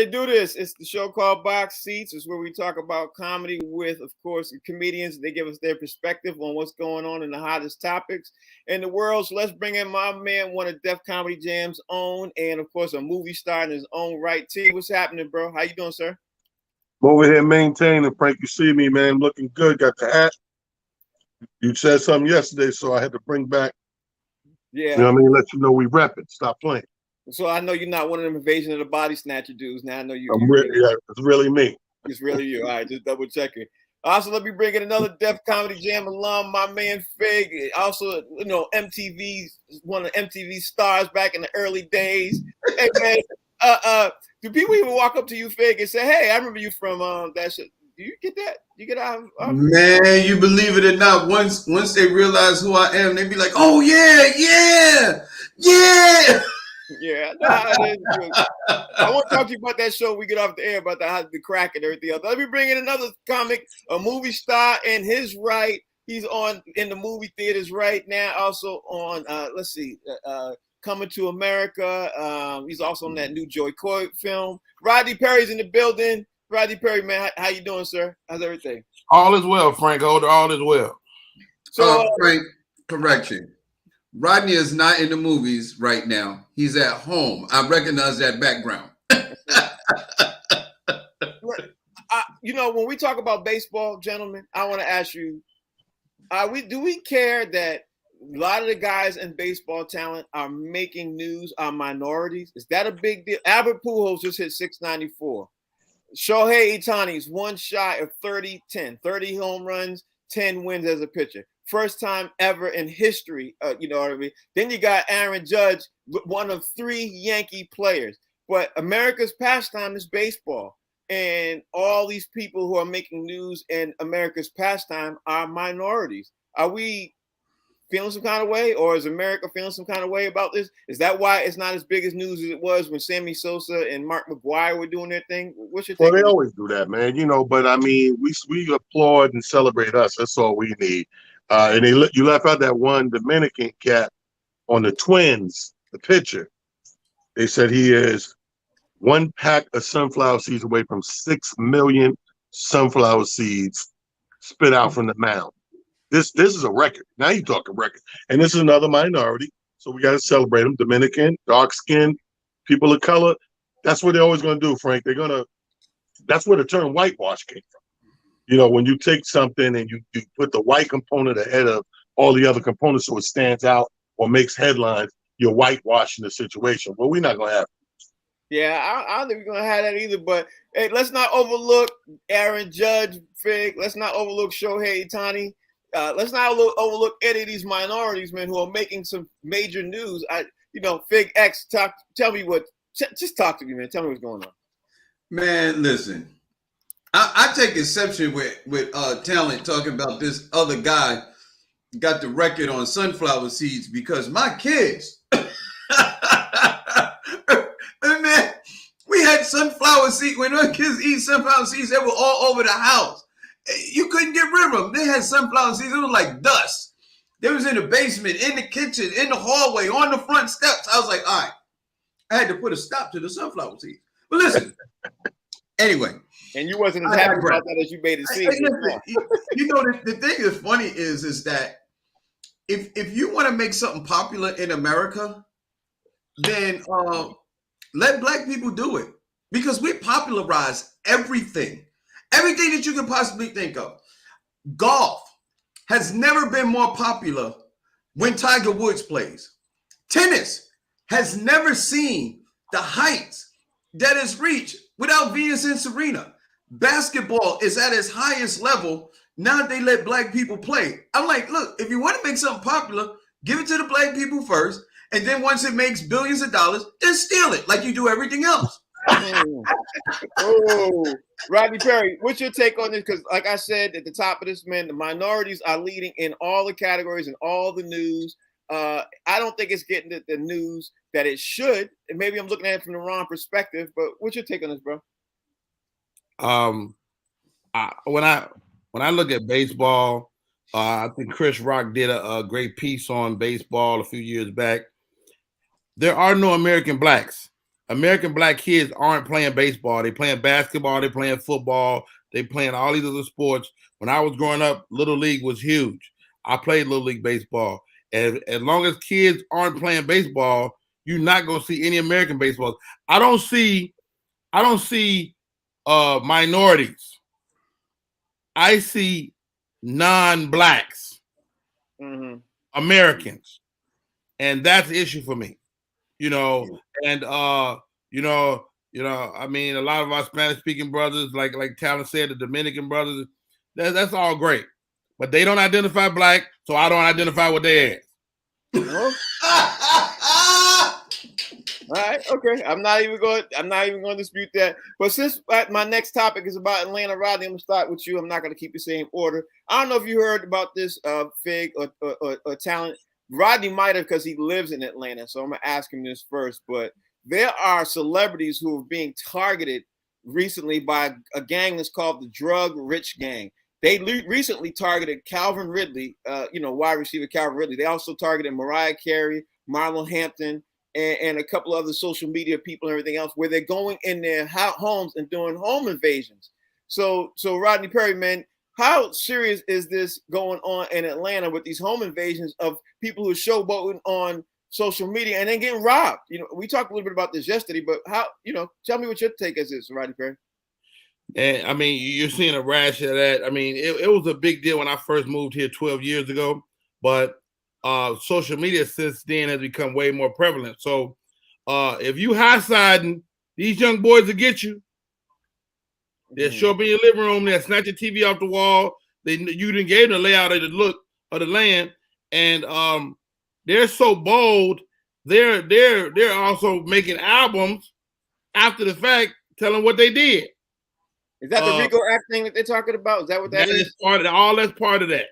they do this. It's the show called Box Seats. It's where we talk about comedy with, of course, comedians. They give us their perspective on what's going on in the hottest topics in the world. So let's bring in my man, one of Def Comedy Jam's own, and of course, a movie star in his own right. T, what's happening, bro? How you doing, sir? I'm over here maintaining. Frank, you see me, man. Looking good. Got the hat. You said something yesterday, so I had to bring back. Yeah. You know what I mean? Let you know we rep it. Stop playing. So I know you're not one of them Invasion of the Body Snatcher dudes. Now I know you. Yeah, it's really me. It's really you. All right, just double checking. Also, let me bring in another Def Comedy Jam alum, my man Fig. Also, you know, one of MTV stars back in the early days. Hey man, do people even walk up to you, Fig, and say, "Hey, I remember you from that shit"? Do you get that? You get out? Man, you believe it or not, once they realize who I am, they be like, "Oh yeah." Yeah, I want to talk to you about that show. We get off the air about the crack and everything else. Let me bring in another comic, a movie star in his right. He's on in the movie theaters right now. Also on, Coming to America. He's also on that new Joy Coy film. Rodney Perry's in the building. Rodney Perry, man, how you doing, sir? How's everything? All is well, Frank Holder. All is well. So, Frank, correction. Rodney is not in the movies right now. He's at home. I recognize that background. When we talk about baseball, gentlemen, I want to ask you, do we care that a lot of the guys in baseball talent are making news are minorities? Is that a big deal? Albert Pujols just hit 694. Shohei Ohtani's one shy of 30 home runs, 10 wins as a pitcher. First time ever in history, you know what I mean? Then you got Aaron Judge, one of 3 Yankee players. But America's pastime is baseball. And all these people who are making news in America's pastime are minorities. Are we feeling some kind of way, or is America feeling some kind of way about this? Is that why it's not as big as news as it was when Sammy Sosa and Mark McGwire were doing their thing? What's your take? Well, they always do that, man. You know, but I mean, we applaud and celebrate us. That's all we need. And you left out that one Dominican cat on the Twins, the pitcher. They said he is 1 pack of sunflower seeds away from 6 million sunflower seeds spit out from the mound. This is a record. Now you're talking record. And this is another minority. So we got to celebrate them. Dominican, dark skin, people of color. That's what they're always going to do, Frank. That's where the term whitewash came from. You know, when you take something and you put the white component ahead of all the other components so it stands out or makes headlines, you're whitewashing the situation. Well, we're not going to have it. Yeah, I don't think we're going to have that either. But hey, let's not overlook Aaron Judge, Fig. Let's not overlook Shohei Ohtani. Let's not overlook any of these minorities, man, who are making some major news. Fig X, tell me just talk to me, man. Tell me what's going on. Man, listen. I take exception with talent talking about this other guy got the record on sunflower seeds because my kids, man, we had sunflower seeds. When our kids eat sunflower seeds, they were all over the house. You couldn't get rid of them. They had sunflower seeds. It was like dust. They was in the basement, in the kitchen, in the hallway, on the front steps. I was like, all right, I had to put a stop to the sunflower seeds. But listen, anyway. And you wasn't as happy about that as you made it seem. You know, the thing that's funny is that if you want to make something popular in America, then let Black people do it. Because we popularize everything. Everything that you can possibly think of. Golf has never been more popular when Tiger Woods plays. Tennis has never seen the heights that it's reached without Venus and Serena. Basketball is at its highest level. Now they let Black people play. I'm like, look, if you want to make something popular, give it to the Black people first. And then once it makes billions of dollars, then steal it like you do everything else. Rodney Perry, what's your take on this? Because like I said at the top of this, man, the minorities are leading in all the categories and all the news. I don't think it's getting the news that it should. And maybe I'm looking at it from the wrong perspective, but what's your take on this, bro? When I look at baseball, I think Chris Rock did a great piece on baseball a few years back. There are no American blacks. American black kids aren't playing baseball. They playing basketball. They playing football. They playing all these other sports. When I was growing up, Little League was huge. I played Little League baseball. And as long as kids aren't playing baseball, you're not gonna see any American baseball. I don't see minorities. I see non-blacks, Americans, and that's the issue for me. And I mean, a lot of our Spanish-speaking brothers, like Talon said, the Dominican brothers, that's all great, but they don't identify black, so I don't identify with their ass. All right, okay. I'm not even going to dispute that. But since my next topic is about Atlanta, Rodney, I'm gonna start with you. I'm not gonna keep the same order. I don't know if you heard about this, Fig or Talent. Rodney might have, because he lives in Atlanta. So I'm gonna ask him this first. But there are celebrities who are being targeted recently by a gang that's called the Drug Rich Gang. They recently targeted Calvin Ridley, wide receiver Calvin Ridley. They also targeted Mariah Carey, Marlon Hampton, and a couple other social media people and everything else, where they're going in their homes and doing home invasions. So Rodney Perry, man, how serious is this going on in Atlanta with these home invasions of people who are showboating on social media and then getting robbed? We talked a little bit about this yesterday, but how, tell me what your take is this, Rodney Perry. And I mean, you're seeing a rash of that. I mean, it was a big deal when I first moved here 12 years ago, but social media since then has become way more prevalent. So if you high-siding, these young boys will get you. They'll show up in your living room. They'll snatch your TV off the wall. You didn't give them the layout of the look of the land, and they're so bold. They're also making albums after the fact, telling what they did. Is that the RICO Act thing that they're talking about? Is that what that is? All that's part of that.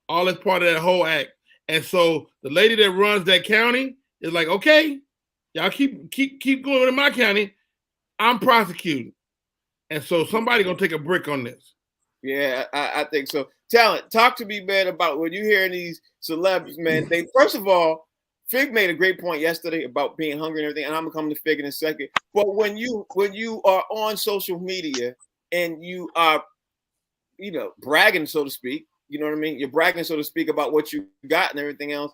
All that's part of that whole act. And so the lady that runs that county is like, okay, y'all keep going in my county. I'm prosecuting. And so somebody gonna take a brick on this. Yeah, I think so. Talent, talk to me, man, about when you hearing these celebrities, man. They first of all, Fig made a great point yesterday about being hungry and everything, and I'm gonna come to Fig in a second. But when you are on social media and you are, bragging, so to speak, you know what I mean? You're bragging, so to speak, about what you got and everything else.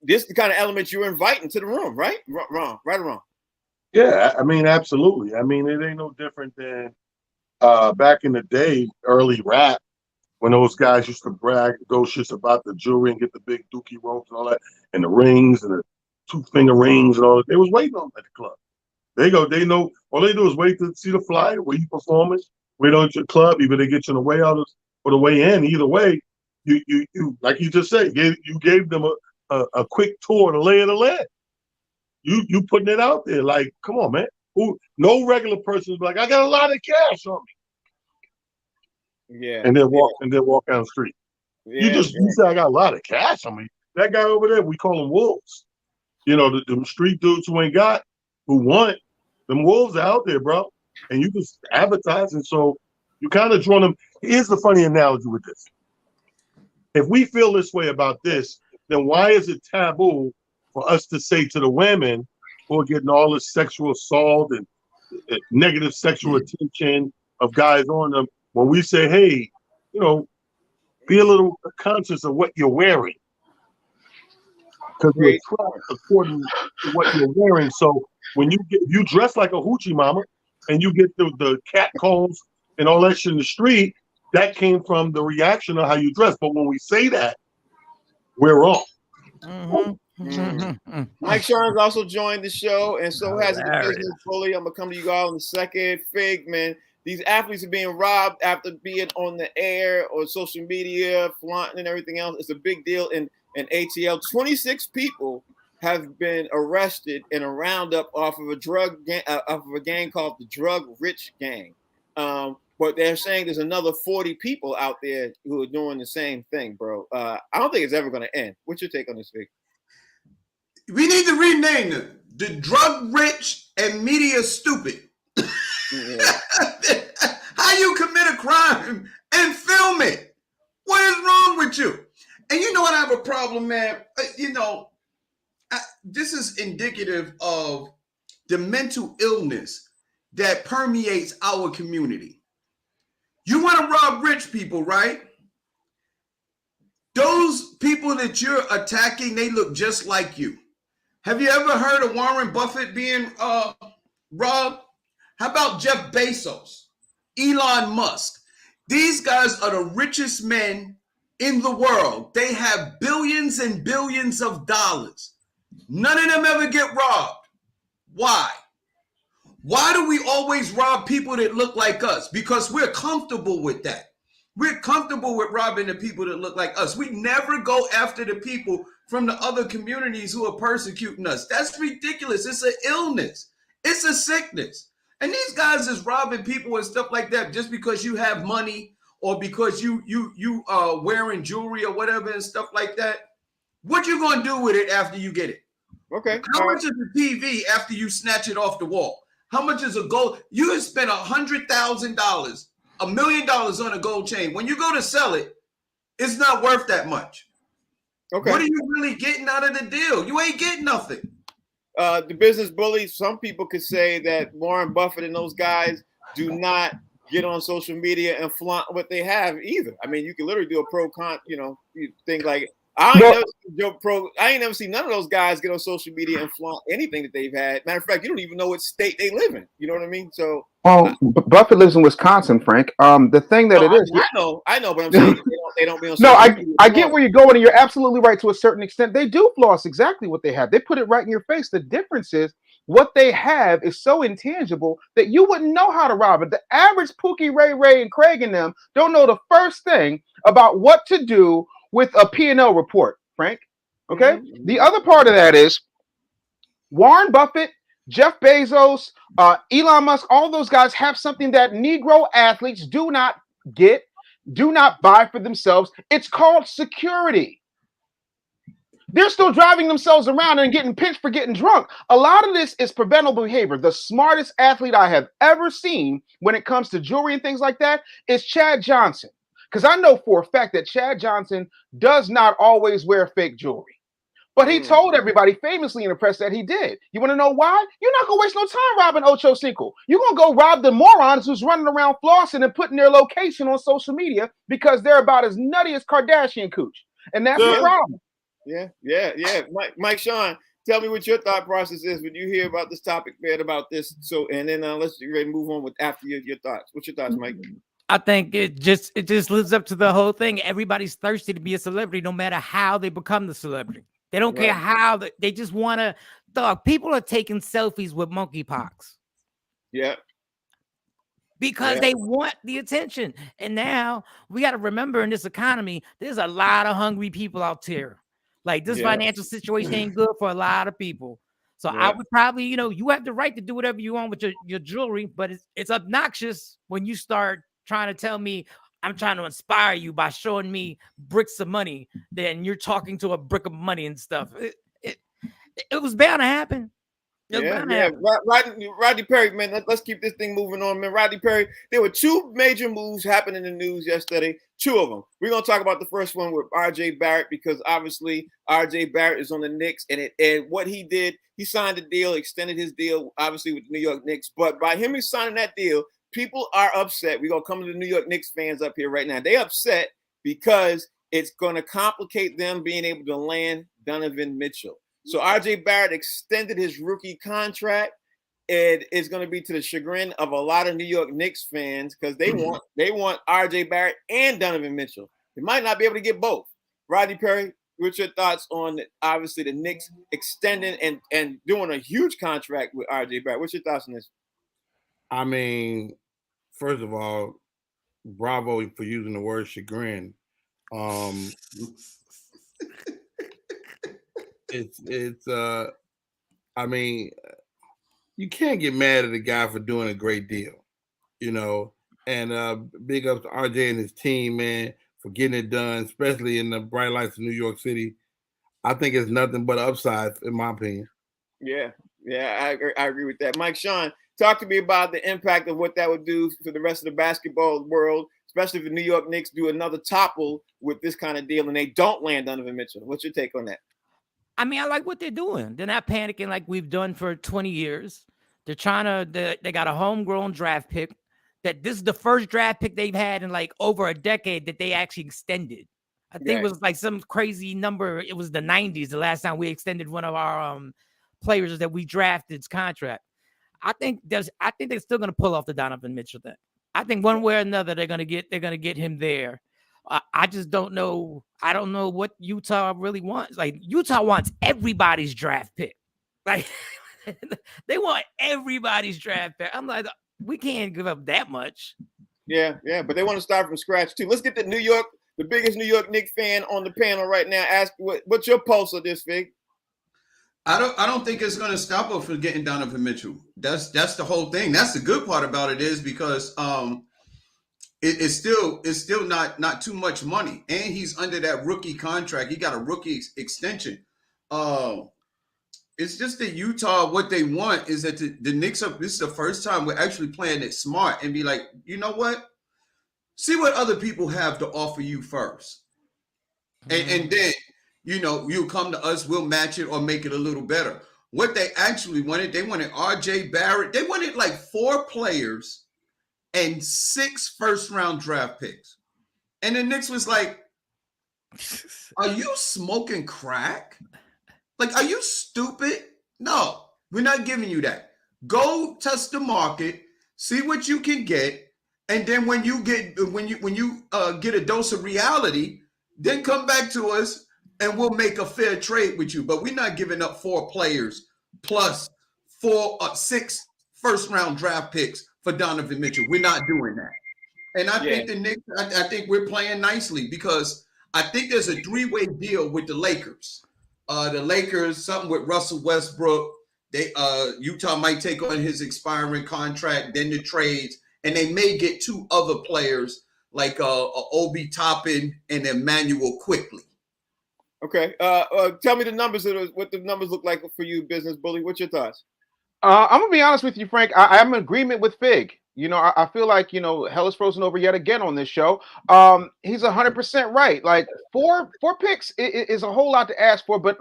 This is the kind of element you're inviting to the room, right? Wrong, right or wrong? Yeah, I mean, absolutely. I mean, it ain't no different than back in the day, early rap, when those guys used to brag those shits about the jewelry and get the big dookie ropes and all that, and the rings and the 2-finger rings and all that. They was waiting on them at the club. They know all they do is wait to see the flyer, where you performing, wait on your club, either they get you on the way out or the way in. Either way, you like you just said, you gave them a quick tour, the lay of the land. You putting it out there, like, come on, man. No regular person is like, I got a lot of cash on me. Yeah. And then walk down the street. Yeah, you say I got a lot of cash on me. That guy over there, we call them wolves. The street dudes who want them wolves out there, bro. And you just advertise, and so you kind of draw them. Here's the funny analogy with this. If we feel this way about this, then why is it taboo for us to say to the women who are getting all this sexual assault and negative sexual attention of guys on them, when we say, hey, be a little conscious of what you're wearing, because you're attracted according to what you're wearing. So when you dress like a hoochie mama and you get the cat calls and all that shit in the street, that came from the reaction of how you dress. But when we say that, we're wrong. Mike Sherman's also joined the show, and so has the business bully. I'm gonna come to you all in a second. Fig, man, these athletes are being robbed after being on the air or social media, flaunting and everything else. It's a big deal in ATL. 26 people have been arrested in a roundup off of a gang called the Drug Rich Gang. But they're saying there's another 40 people out there who are doing the same thing, bro. I don't think it's ever going to end. What's your take on this, Fig? We need to rename them the Drug Rich and Media Stupid. Yeah. How you commit a crime and film it? What is wrong with you? And you know what? I have a problem, man. This is indicative of the mental illness that permeates our community. You want to rob rich people, right? Those people that you're attacking, they look just like you. Have you ever heard of Warren Buffett being robbed? How about Jeff Bezos, Elon Musk? These guys are the richest men in the world. They have billions and billions of dollars. None of them ever get robbed. Why? Why do we always rob people that look like us? Because we're comfortable with that. We're comfortable with robbing the people that look like us. We never go after the people from the other communities who are persecuting us. That's ridiculous. It's an illness. It's a sickness. And these guys is robbing people and stuff like that just because you have money or because you wearing jewelry or whatever and stuff like that. What you gonna do with it after you get it? Okay. How much is the TV after you snatch it off the wall? How much is a gold? You have spent $100,000, $1 million on a gold chain. When you go to sell it, it's not worth that much. Okay. What are you really getting out of the deal? You ain't getting nothing. The business bullies, some people could say that Warren Buffett and those guys do not get on social media and flaunt what they have either. I mean, you can literally do a pro-con, thing like I ain't never seen none of those guys get on social media and flaunt anything that they've had. Matter of fact, you don't even know what state they live in. You know what I mean? So, Buffett lives in Wisconsin, Frank. The thing that it is, I know, but I'm saying they don't be on. No, social media. I get where you're going, and you're absolutely right to a certain extent. They do floss exactly what they have. They put it right in your face. The difference is what they have is so intangible that you wouldn't know how to rob it. The average Pookie, Ray, and Craig and them don't know the first thing about what to do with a P&L report, Frank. Okay? Mm-hmm. The other part of that is Warren Buffett, Jeff Bezos, Elon Musk, all those guys have something that Negro athletes do not get, do not buy for themselves. It's called security. They're still driving themselves around and getting pinched for getting drunk. A lot of this is preventable behavior. The smartest athlete I have ever seen when it comes to jewelry and things like that is Chad Johnson. Because I know for a fact that Chad Johnson does not always wear fake jewelry. But he told everybody famously in the press that he did. You want to know why? You're not going to waste no time robbing Ocho Cinco. You're going to go rob the morons who's running around flossing and putting their location on social media because they're about as nutty as Kardashian cooch. And that's the problem. Yeah. Mike Sean, tell me what your thought process is when you hear about this topic, man, about this. So, and then let's get ready to move on with after your thoughts. What's your thoughts, Mike? I think it just lives up to the whole thing. Everybody's thirsty to be a celebrity, no matter how they become the celebrity. They don't care how they just want to. Dog, people are taking selfies with monkeypox. Yeah. Because they want the attention. And now we got to remember in this economy, there's a lot of hungry people out there. Like this financial situation ain't good for a lot of people. So I would probably, you have the right to do whatever you want with your jewelry, but it's obnoxious when you start trying to tell me I'm trying to inspire you by showing me bricks of money, then you're talking to a brick of money and stuff. It was bound to happen. Rodney Perry, man, let's keep this thing moving on, man. Rodney Perry, there were two major moves happening in the news yesterday, two of them. We're going to talk about the first one with RJ Barrett because obviously RJ Barrett is on the Knicks, and what he did, he signed a deal, extended his deal, obviously with the New York Knicks, but by him signing that deal, people are upset. We're going to come to the New York Knicks fans up here right now. They upset because it's going to complicate them being able to land Donovan Mitchell. So RJ Barrett extended his rookie contract. And it's going to be to the chagrin of a lot of New York Knicks fans because they want RJ Barrett and Donovan Mitchell. They might not be able to get both. Rodney Perry, what's your thoughts on obviously the Knicks extending and doing a huge contract with RJ Barrett? What's your thoughts on this? I mean, first of all, bravo for using the word chagrin. I mean, you can't get mad at a guy for doing a great deal, and big ups to RJ and his team, man, for getting it done, especially in the bright lights of New York City. I think it's nothing but upside, in my opinion. Yeah, I agree with that. Mike Sean, talk to me about the impact of what that would do for the rest of the basketball world, especially if the New York Knicks do another topple with this kind of deal and they don't land Donovan Mitchell. What's your take on that? I mean, I like what they're doing. They're not panicking like we've done for 20 years. They're trying to. They got a homegrown draft pick. That this is the first draft pick they've had in like over a decade that they actually extended. I think it was like some crazy number. It was the 90s the last time we extended one of our players that we drafted's contract. I think they're still going to pull off the Donovan Mitchell thing. I think one way or another they're going to get him there. I just don't know. I don't know what Utah really wants. Like Utah wants everybody's draft pick. Like they want everybody's draft pick. I'm like, we can't give up that much. Yeah, but they want to start from scratch too. Let's get the New York, the biggest New York Knicks fan on the panel right now. Ask what's your pulse of this, Fig? I don't think it's going to stop us from getting Donovan Mitchell. That's the whole thing. That's the good part about it is because it's still not too much money, and he's under that rookie contract. He got a rookie extension. It's just that Utah, what they want is that the Knicks this is the first time we're actually playing it smart and be like, you know what? See what other people have to offer you first. And then, you'll come to us, we'll match it or make it a little better. What they actually wanted, they wanted RJ Barrett. They wanted like 4 players and 6 first-round draft picks. And the Knicks was like, are you smoking crack? Like, are you stupid? No, we're not giving you that. Go test the market, see what you can get, and then when you get a dose of reality, then come back to us and we'll make a fair trade with you. But we're not giving up 4 players plus 6 first-round draft picks for Donovan Mitchell. We're not doing that. And I think the Knicks, I think we're playing nicely because I think there's a 3-way deal with the Lakers. The Lakers, something with Russell Westbrook. Utah might take on his expiring contract, then the trades, and they may get 2 other players like Obi Toppin and Emmanuel Quickly. Okay. Tell me the numbers what the numbers look like for you, Business Bully. What's your thoughts? I'm gonna be honest with you, Frank. I'm in agreement with Fig. I feel like hell is frozen over yet again on this show. He's 100% right. Like 4 picks is a whole lot to ask for, but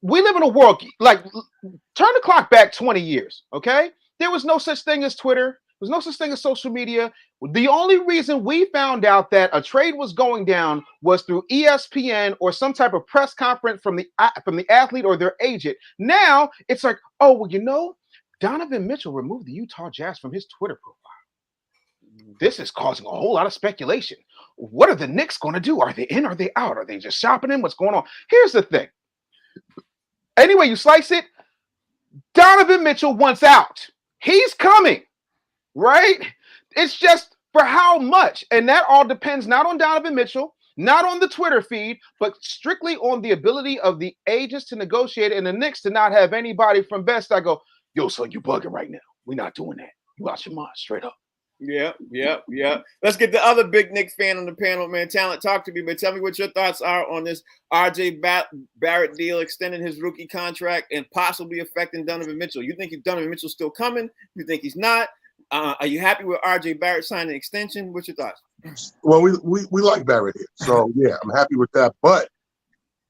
we live in a world like turn the clock back 20 years. Okay, there was no such thing as Twitter. There was no such thing as social media. The only reason we found out that a trade was going down was through ESPN or some type of press conference from the athlete or their agent. Now it's like, oh, well, Donovan Mitchell removed the Utah Jazz from his Twitter profile. This is causing a whole lot of speculation. What are the Knicks going to do? Are they in? Are they out? Are they just shopping him? What's going on? Here's the thing. Anyway, you slice it, Donovan Mitchell wants out. He's coming, right? It's just for how much. And that all depends not on Donovan Mitchell, not on the Twitter feed, but strictly on the ability of the agents to negotiate and the Knicks to not have anybody from Best. I go, yo, so you bugging right now. We're not doing that. You lost your mind straight up. Yeah. Let's get the other big Knicks fan on the panel, man. Talent, talk to me, man. Tell me what your thoughts are on this RJ Barrett deal, extending his rookie contract and possibly affecting Donovan Mitchell. You think Donovan Mitchell's still coming? You think he's not? Are you happy with RJ Barrett signing an extension? What's your thoughts? Well, we like Barrett here, so yeah, I'm happy with that. But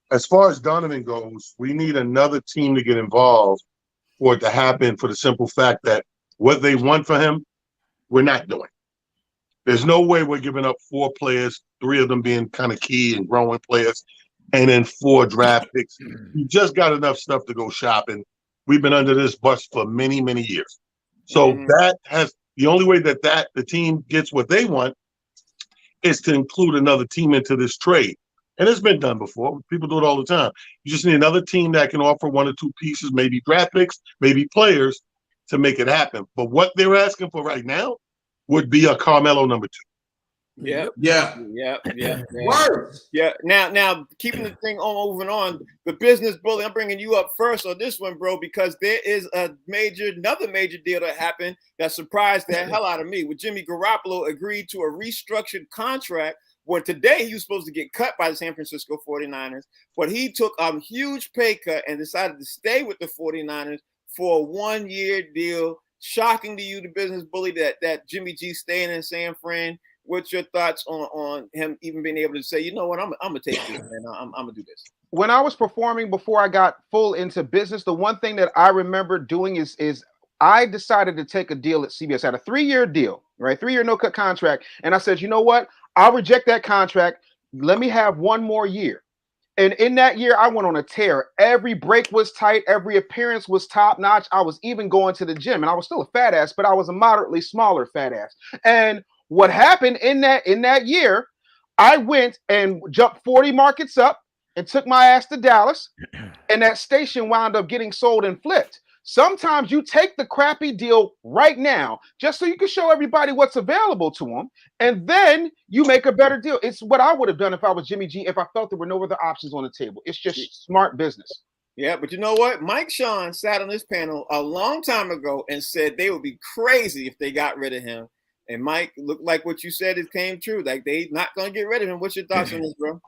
as far as Donovan goes, we need another team to get involved for it to happen, for the simple fact that what they want for him, we're not doing. There's no way we're giving up 4 players, 3 of them being kind of key and growing players, and then 4 draft picks. We just got enough stuff to go shopping. We've been under this bus for many, many years. So that has the only way that the team gets what they want is to include another team into this trade. And it's been done before. People do it all the time. You just need another team that can offer 1 or 2 pieces, maybe draft picks, maybe players to make it happen. But what they're asking for right now would be a Carmelo number 2. Yeah. Word. Yeah. Now, keeping the thing on, moving on, the Business Bully, I'm bringing you up first on this one, bro, because there is another major deal that happened that surprised the hell out of me. With Jimmy Garoppolo agreed to a restructured contract when today he was supposed to get cut by the San Francisco 49ers, but he took a huge pay cut and decided to stay with the 49ers for a 1-year deal. Shocking to you, the Business Bully, that Jimmy G staying in San Fran. What's your thoughts on him even being able to say, you know what, I'm gonna take this, man. I'm gonna do this. When I was performing before I got full into business, the one thing that I remember doing is I decided to take a deal at CBS. I had a 3-year deal, right? 3-year no-cut contract. And I said, you know what? I'll reject that contract. Let me have one more year. And in that year, I went on a tear. Every break was tight. Every appearance was top notch. I was even going to the gym, and I was still a fat ass, but I was a moderately smaller fat ass. And what happened in that year, I went and jumped 40 markets up and took my ass to Dallas, and that station wound up getting sold and flipped. Sometimes you take the crappy deal right now just so you can show everybody what's available to them, and then you make a better deal. It's what I would have done if I was Jimmy G, if I felt there were no other options on the table. It's just smart business. Yeah, but you know what? Mike Sean sat on this panel a long time ago and said they would be crazy if they got rid of him. And Mike, looked like what you said, it came true. Like they not going to get rid of him. What's your thoughts on this, bro?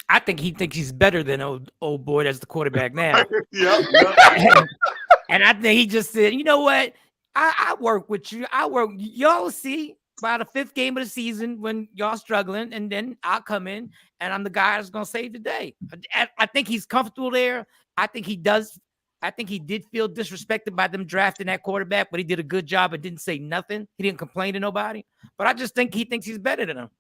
I think he thinks he's better than old boy that's the quarterback now. And I think he just said, you know what? I work with you. Y'all see by the 5th game of the season when y'all struggling, and then I'll come in and I'm the guy that's gonna save the day. I think he's comfortable there. I think he did feel disrespected by them drafting that quarterback, but he did a good job and didn't say nothing. He didn't complain to nobody. But I just think he thinks he's better than them.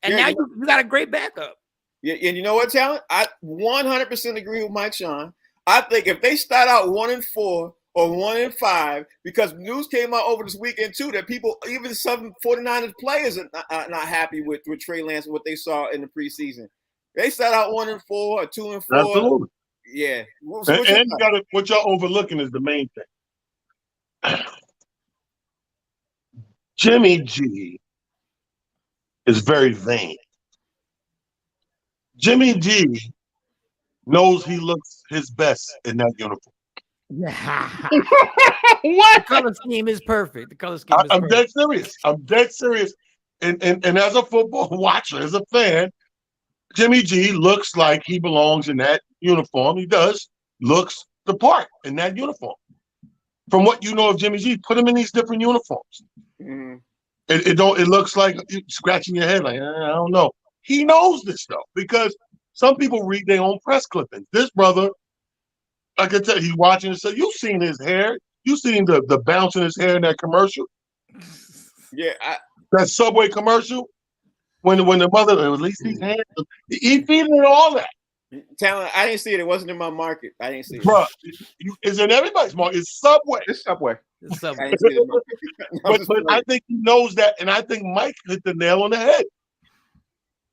And now you got a great backup. Yeah, and you know what, Talent? I 100% agree with Mike Sean. I think if they start out 1-4 or 1-5, because news came out over this weekend too that people, even some 49ers players, are not happy with Trey Lance and what they saw in the preseason. They start out 1-4 or 2-4. Absolutely. Yeah. And what y'all overlooking is the main thing. Jimmy G is very vain. Jimmy G knows he looks his best in that uniform. What? The color scheme is perfect. The color scheme is I'm perfect. dead serious. And as a football watcher, as a fan, Jimmy G looks like he belongs in that uniform. He looks the part in that uniform. From what you know of Jimmy G, put him in these different uniforms. Mm-hmm. It looks like you're scratching your head like, I don't know. He knows this stuff because some people read their own press clippings. This brother, I can tell he's watching it. So you've seen his hair. You've seen the bounce in his hair in that commercial. Yeah, that Subway commercial. When the mother, at least these hands, he feeding it all that. Talent, I didn't see it. It wasn't in my market. I didn't see it. Bro, it's in everybody's market. It's Subway. It's Subway. It's Subway. I didn't see it. But I think he knows that, and I think Mike hit the nail on the head.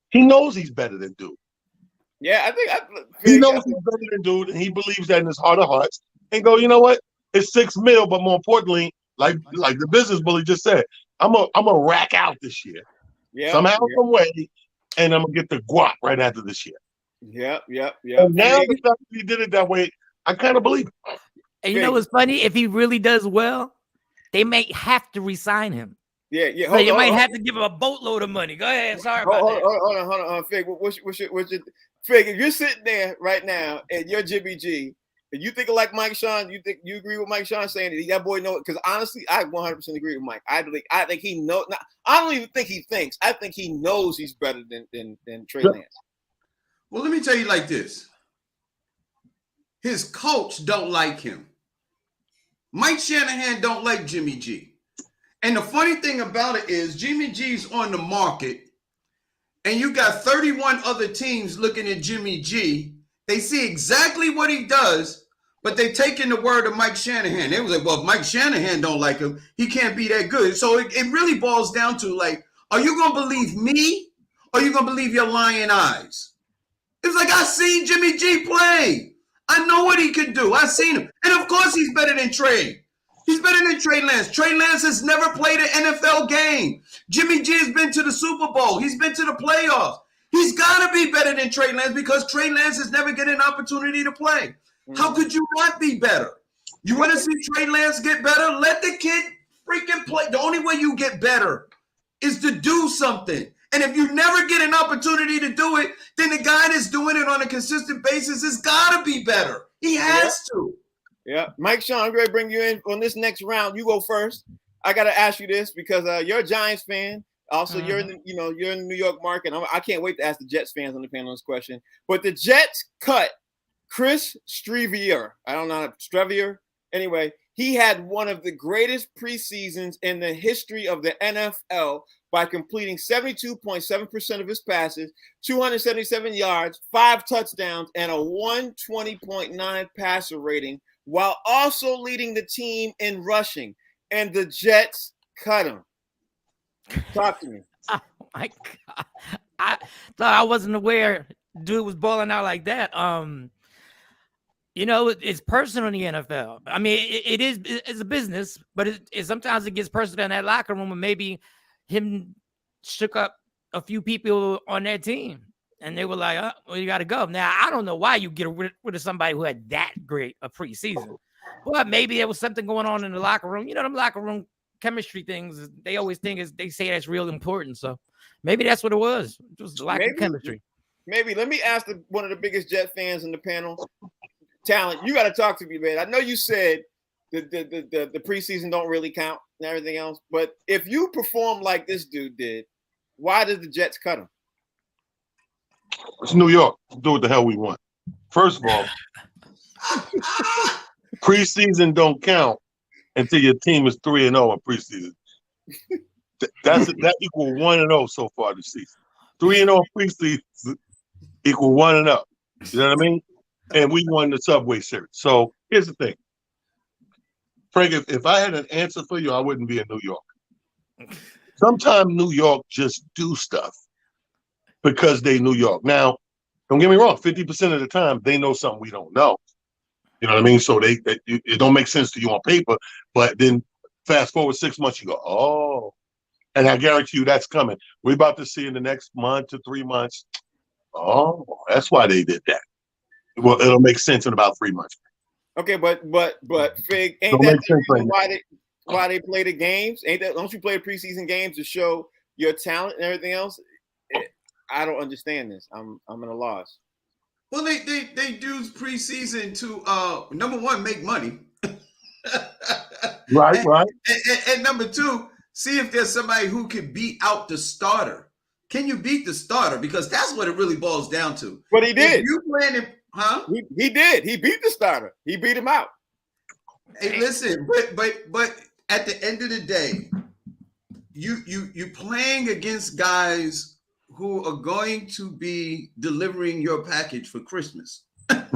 He knows he's better than dude. Yeah, I think he knows he's better than dude, and he believes that in his heart of hearts. And go, you know what? It's $6 million, but more importantly, like the business bully just said, I'm a rack out this year. Yeah, somehow, some way, and I'm gonna get the guap right after this year. Yep. And now the fact that he did it that way, I kind of believe it. And you know what's funny? If he really does well, they may have to re-sign him. Yeah. So you might have to give him a boatload of money. Go ahead. Sorry about that. Hold on, Fig. What's your Fig? If you're sitting there right now and you're Jimmy G, and you think like Mike Sean, you agree with Mike Sean saying that that boy knows? Because honestly, I 100% agree with Mike. I think he knows. I don't even think he thinks. I think he knows he's better than Trey Lance. Well, let me tell you like this. His coach don't like him. Mike Shanahan don't like Jimmy G. And the funny thing about it is Jimmy G's on the market, and you got 31 other teams looking at Jimmy G. They see exactly what he does, but they take in the word of Mike Shanahan. They was like, well, if Mike Shanahan don't like him, he can't be that good. So it really boils down to, like, are you going to believe me or are you going to believe your lying eyes? It's like, I seen Jimmy G play. I know what he can do. I seen him. And, of course, he's better than Trey. He's better than Trey Lance. Trey Lance has never played an NFL game. Jimmy G has been to the Super Bowl. He's been to the playoffs. He's got to be better than Trey Lance because Trey Lance has never getting an opportunity to play. How could you not be better? You want to see Trey Lance get better? Let the kid freaking play. The only way you get better is to do something. And if you never get an opportunity to do it, then the guy that's doing it on a consistent basis has got to be better. He has to. Yeah. Mike Sean, I'm going to bring you in on this next round. You go first. I got to ask you this because you're a Giants fan. Also, you're in the New York market. I can't wait to ask the Jets fans on the panel this question. But the Jets cut Chris Streveler. I don't know, Streveler. Anyway, he had one of the greatest preseasons in the history of the NFL by completing 72.7% of his passes, 277 yards, 5 touchdowns, and a 120.9 passer rating, while also leading the team in rushing. And the Jets cut him. Talk to me. Oh my God. I thought I wasn't aware dude was balling out like that. You know, it's personal in the NFL. I mean, it's a business, but it sometimes it gets personal in that locker room, and maybe him shook up a few people on that team, and they were like, "Oh, well, you got to go." Now, I don't know why you get rid of somebody who had that great a preseason, but maybe there was something going on in the locker room. You know, them locker room chemistry things, they always think they say that's real important. So maybe that's what it was. It was the lack of chemistry. Maybe. Let me ask one of the biggest Jet fans in the panel. Talent, you got to talk to me, man. I know you said the preseason don't really count and everything else, but if you perform like this dude did, why did the Jets cut him? It's New York. Do what the hell we want. First of all, preseason don't count until your team is 3-0 in preseason. That equal 1-0 so far this season. 3-0 preseason equal 1-0. You know what I mean? And we won the Subway Series. So here's the thing. Frank, if I had an answer for you, I wouldn't be in New York. Sometimes New York just do stuff because they New York. Now, don't get me wrong, 50% of the time they know something we don't know. You know what I mean? So it don't make sense to you on paper, but then fast forward 6 months, you go, oh. And I guarantee you that's coming. We're about to see in the next month to 3 months. Oh, that's why they did that. Well, it'll make sense in about 3 months. Okay, but Fig, ain't Don't that make the sense reason right why they play the games? Don't you play preseason games to show your talent and everything else? I don't understand this. I'm at a loss. Well, they do preseason to number one, make money. Right. And number two, see if there's somebody who can beat out the starter. Can you beat the starter? Because that's what it really boils down to. But he did. If you playing him, huh? He did. He beat the starter. He beat him out. Hey, listen, but at the end of the day, you playing against guys who are going to be delivering your package for Christmas. And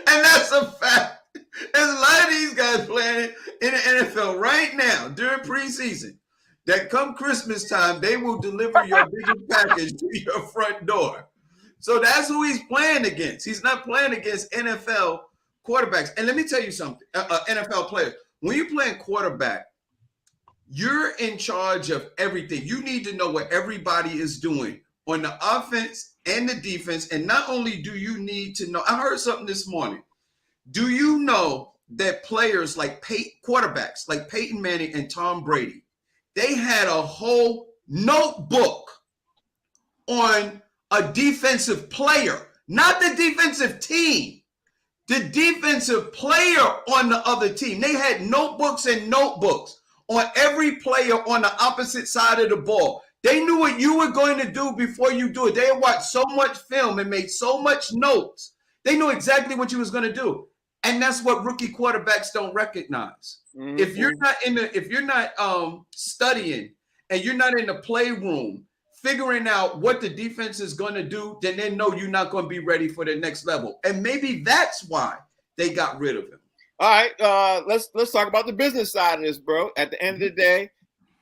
that's a fact. There's a lot of these guys playing in the NFL right now during preseason that come Christmas time, they will deliver your biggest package to your front door. So that's who he's playing against. He's not playing against NFL quarterbacks. And let me tell you something, NFL players, when you're playing quarterback, you're in charge of everything. You need to know what everybody is doing on the offense and the defense. And not only do you need to know, I heard something this morning. Do you know that players like quarterbacks like Peyton Manning and Tom Brady, they had a whole notebook on a defensive player, not the defensive team, the defensive player on the other team. They had notebooks and notebooks on every player on the opposite side of the ball. They knew what you were going to do before you do it. They had watched so much film and made so much notes. They knew exactly what you was going to do. And that's what rookie quarterbacks don't recognize. Mm-hmm. If you're not studying and you're not in the playroom figuring out what the defense is going to do, then they know you're not going to be ready for the next level. And maybe that's why they got rid of him. All right, let's talk about the business side of this, bro. At the end of the day,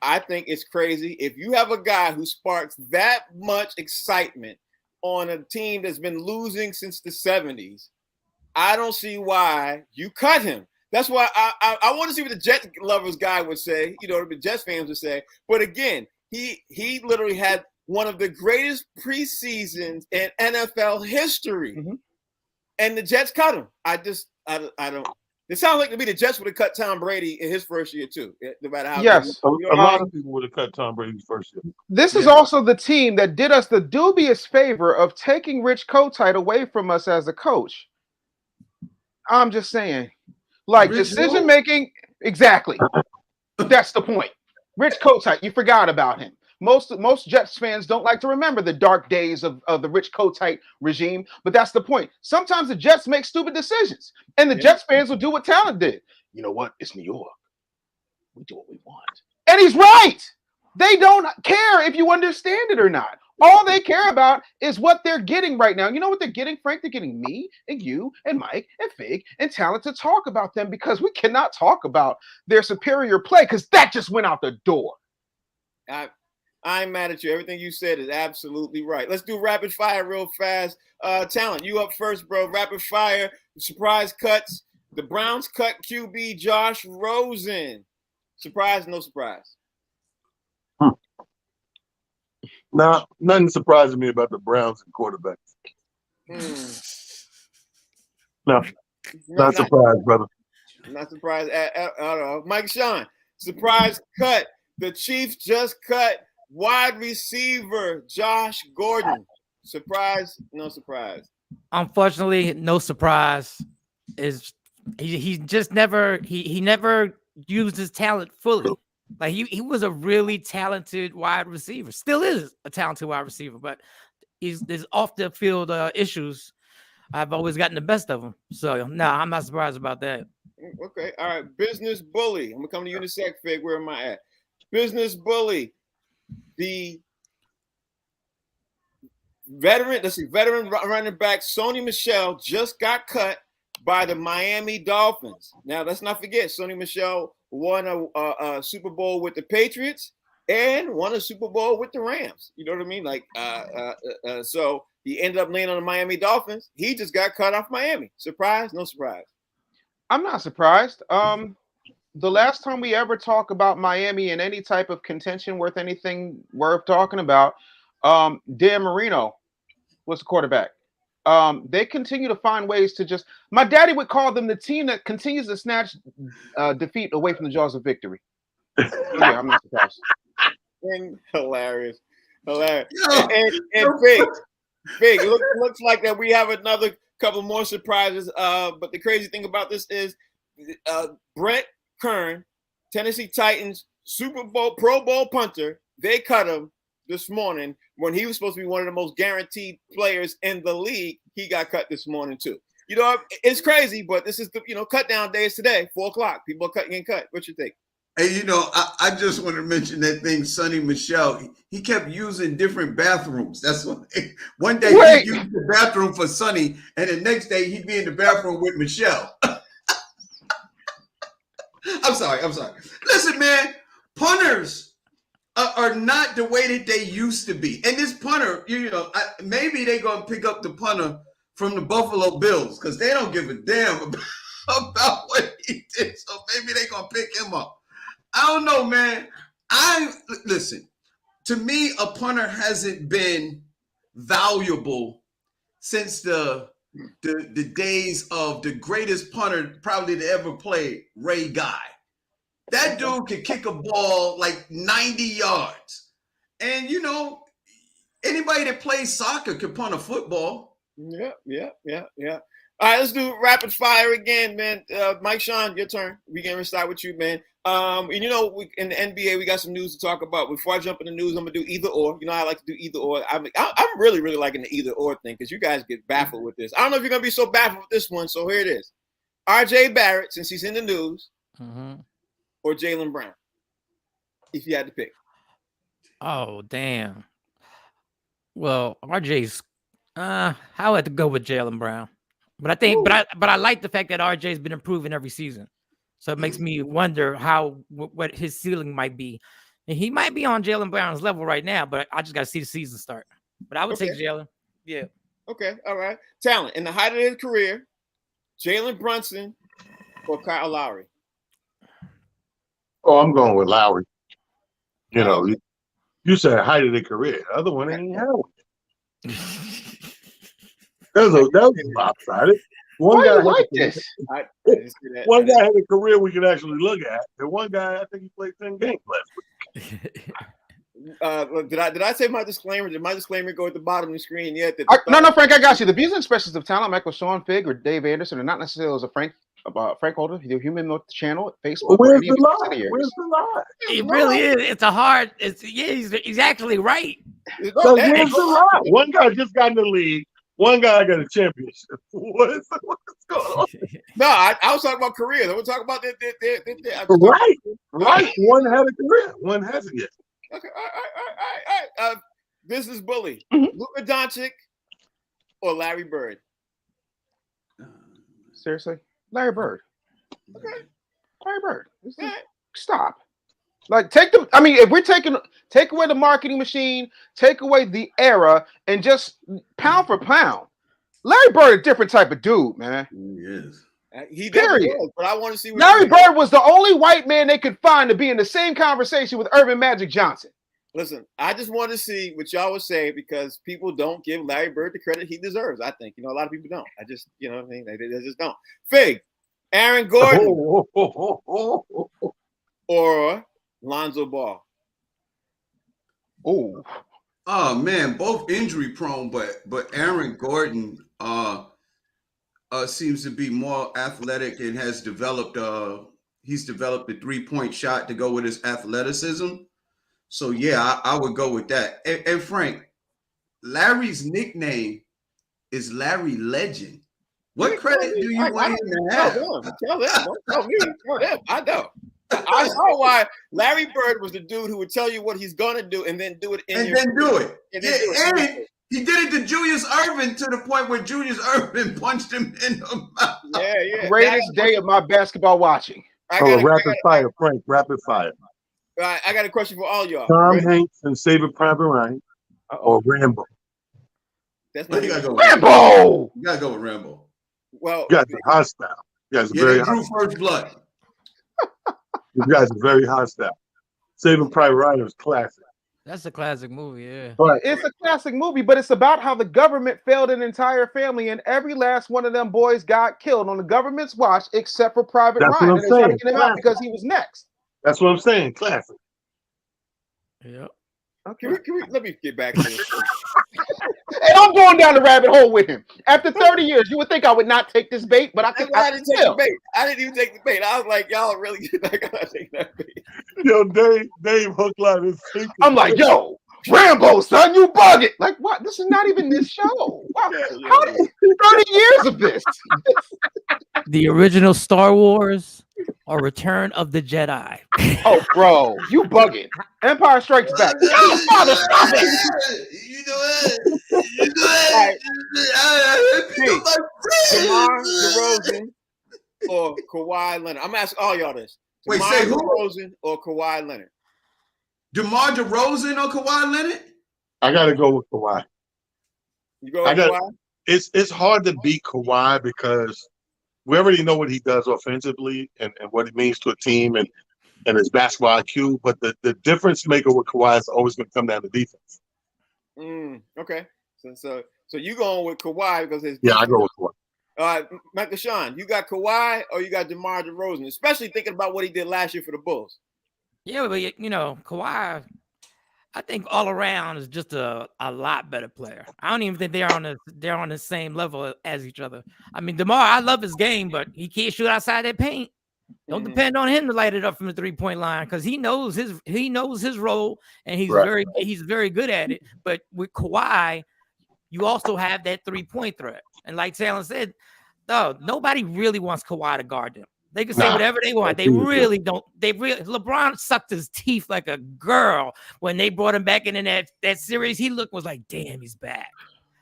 I think it's crazy if you have a guy who sparks that much excitement on a team that's been losing since the 70s. I don't see why you cut him. That's why I want to see what the Jets lovers guy would say, you know, the Jets fans would say. But again, he literally had one of the greatest preseasons in NFL history. Mm-hmm. And the Jets cut him. I don't. It sounds like to me the Jets would have cut Tom Brady in his first year too, no matter how. Yes, a lot of people would have cut Tom Brady's first year. This is also the team that did us the dubious favor of taking Rich Kotite away from us as a coach. I'm just saying, like decision making, exactly. That's the point. Rich Kotite, you forgot about him. Most Jets fans don't like to remember the dark days of the Rich Kotite regime, but that's the point. Sometimes the Jets make stupid decisions, and the Jets fans will do what Talent did. You know what? It's New York. We do what we want. And he's right. They don't care if you understand it or not. All they care about is what they're getting right now. You know what they're getting, Frank? They're getting me and you and Mike and Fig and Talent to talk about them because we cannot talk about their superior play because that just went out the door. I'm mad at you. Everything you said is absolutely right. Let's do rapid fire real fast. Talent, you up first, bro. Rapid fire, surprise cuts. The Browns cut QB Josh Rosen. Surprise, no surprise. Nah, nothing surprises me about the Browns and quarterbacks. No, not surprised, brother. Not surprised at all. Mike Sean, surprise cut. The Chiefs just cut wide receiver Josh Gordon. Surprise, no surprise. Unfortunately, no surprise. He just never he never used his talent fully. Like he was a really talented wide receiver. Still is a talented wide receiver, but there's off the field issues. I've always gotten the best of him. So no, I'm not surprised about that. Okay, all right. Business bully. I'm gonna come to Unisec Fig. Where am I at? Business bully. The veteran running back Sony Michel just got cut by the Miami Dolphins. Now let's not forget, Sony Michel won a Super Bowl with the Patriots and won a Super Bowl with the Rams. You know what I mean? Like, so he ended up landing on the Miami Dolphins. He just got cut off Miami. Surprise? No surprise. I'm not surprised. The last time we ever talk about Miami in any type of contention worth anything worth talking about, Dan Marino was the quarterback. They continue to find ways to just. My daddy would call them the team that continues to snatch defeat away from the jaws of victory. Yeah, I'm not surprised. And hilarious. And Big, looks like that we have another couple more surprises. But the crazy thing about this is Brent Kern, Tennessee Titans Pro Bowl punter, they cut him this morning when he was supposed to be one of the most guaranteed players in the league. He got cut this morning too. You know, it's crazy, but this is the cut down days today, 4:00. People are getting cut. What you think? Hey, I just want to mention that thing, Sonny Michel. He kept using different bathrooms. That's one day he used the bathroom for Sonny, and the next day he'd be in the bathroom with Michelle. I'm sorry. Listen, man, punters are not the way that they used to be. And this punter, maybe they're going to pick up the punter from the Buffalo Bills because they don't give a damn about what he did. So maybe they're going to pick him up. I don't know, man. Listen, to me, a punter hasn't been valuable since the days of the greatest punter probably to ever play, Ray Guy. That dude could kick a ball like 90 yards. And, anybody that plays soccer could punt a football. Yeah. All right, let's do rapid fire again, man. Mike Sean, your turn. We're going to start with you, man. And in the NBA, we got some news to talk about. Before I jump in the news, I'm going to do either or. I like to do either or. I'm really, really liking the either or thing because you guys get baffled with this. I don't know if you're going to be so baffled with this one, so here it is. RJ Barrett, since he's in the news, or Jaylen Brown, if you had to pick. Oh, damn. Well, RJ's, I had to go with Jaylen Brown. But I think, but I like the fact that RJ's been improving every season. So it makes me wonder what his ceiling might be. And he might be on Jaylen Brown's level right now, but I just got to see the season start. But I would take Jaylen. Yeah. Okay. All right. Talent. In the height of his career, Jalen Brunson or Kyle Lowry? Oh, I'm going with Lowry. You said height of their career. The other one ain't Howard. That was lopsided. One guy had a career we could actually look at. And one guy, I think he played 10 games last week. Did I say my disclaimer? Did my disclaimer go at the bottom of the screen yet? No, Frank, I got you. The views and expressions of Talent, Michael Sean Fig, or Dave Anderson are not necessarily those of Frank about Frank Holder, the Human North Channel, Facebook. Where's any the of his lie? subsidiaries. Where's the lie? It really is. It's a hard. It's he's actually right. Like, where's the lie? One guy just got in the league. One guy got a championship. What's going on? No, I was talking about careers. I was talking about Right. One had a career. One hasn't yet. Okay, all right. This is Bully. Mhm. Luka Doncic or Larry Bird? Seriously, Larry Bird. Okay. Larry Bird. Yeah. Stop. Like, take them. I mean, if we're take away the marketing machine, take away the era, and just pound for pound, Larry Bird, a different type of dude, man. He is. He Period. was, but I want to see what Larry Bird was the only white man they could find to be in the same conversation with Irvin Magic Johnson. Listen, I just want to see what y'all would say because people don't give Larry Bird the credit he deserves. I think, a lot of people don't. I just, what I mean? They just don't. Fig, Aaron Gordon or Lonzo Ball? Oh man, both injury prone, but Aaron Gordon seems to be more athletic and has developed he's developed a 3-point shot to go with his athleticism. So yeah, I would go with that. And Frank, Larry's nickname is Larry Legend. What credit do you want him to have? Tell them. Don't tell me. Tell them. I know. I saw why Larry Bird was the dude who would tell you what he's gonna do and then do it. And he did it to Julius Erving to the point where Julius Erving punched him in the mouth. Yeah. Greatest day of my basketball watching. Rapid fire, Frank. Rapid fire. All right, I got a question for all y'all. Tom Hanks and Saving Private Ryan or Rambo? That's You not gotta go with Rambo. You gotta go with Rambo. Well, You guys are hostile. You guys are very Drew hostile. First Blood. You guys are very hostile. Saving Private Ryan was classic. That's a classic movie. Yeah. But It's a classic movie, but it's about how the government failed an entire family, and every last one of them boys got killed on the government's watch, except for Private That's Ryan. what I'm And they tried to saying. get him out because he was next. that's what I'm saying. Classic. Yep. can we let me get back to this. And I'm going down the rabbit hole with him. After 30 years, you would think I would not take this bait, but I think I didn't take the bait. I didn't even take the bait. I was like, y'all really not gonna take that bait. Yo, Dave Hook line is thinking. I'm like, yo, Rambo, son, you bug it. Like, what? This is not even this show. Wow. How did 30 years of this? The original Star Wars or Return of the Jedi? Oh, bro, you bugging. Empire Strikes Back. Oh, father, stop it. You know what? DeMar DeRozan or Kawhi Leonard? I'm asking all y'all this. Wait, DeMar say who? DeRozan or Kawhi Leonard? DeMar DeRozan or Kawhi Leonard? I gotta go with Kawhi. You go with Kawhi? It's hard to beat Kawhi because we already know what he does offensively and what it means to a team and his basketball IQ. But the difference maker with Kawhi is always going to come down to defense. Okay. So you going with Kawhi because his I go with Kawhi. All right, Michael Sean, you got Kawhi or you got DeMar DeRozan, especially thinking about what he did last year for the Bulls. Yeah, but Kawhi, I think all around is just a lot better player. I don't even think they're on the same level as each other. I mean, DeMar, I love his game, but he can't shoot outside that paint. Don't depend on him to light it up from the 3-point line because he knows his role and he's very good at it. But with Kawhi, you also have that 3-point threat. And like Talon said, nobody really wants Kawhi to guard them. They can say whatever they want. They really don't. LeBron sucked his teeth like a girl when they brought him back in that series. He was like, damn, he's back.